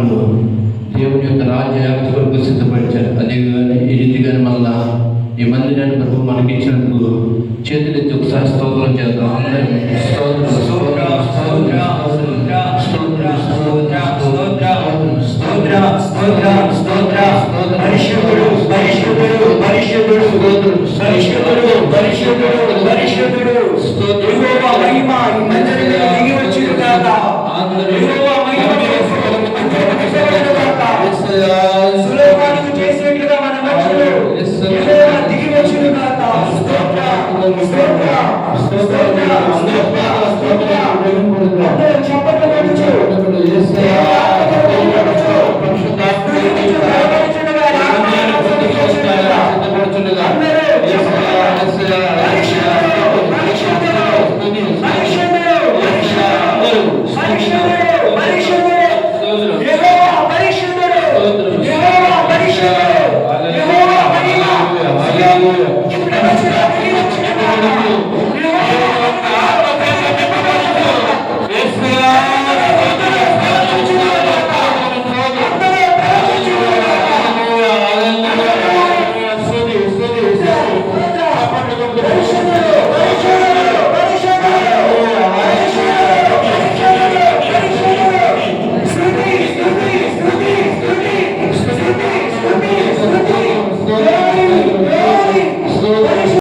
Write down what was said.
కుమారులు దేవుని యొక్క రాజ్య వ్యాప్తి కొరకు సిద్ధపరిచారు. అదేగానే ఈ రీతిగానే మళ్ళా ఈ మందిరాన్ని ప్రభు మనకి ఇచ్చినందుకు చేతులెత్తి ఒకసారి స్తోత్రం చేద్దాం. అందరం పరిశుద్ధుడు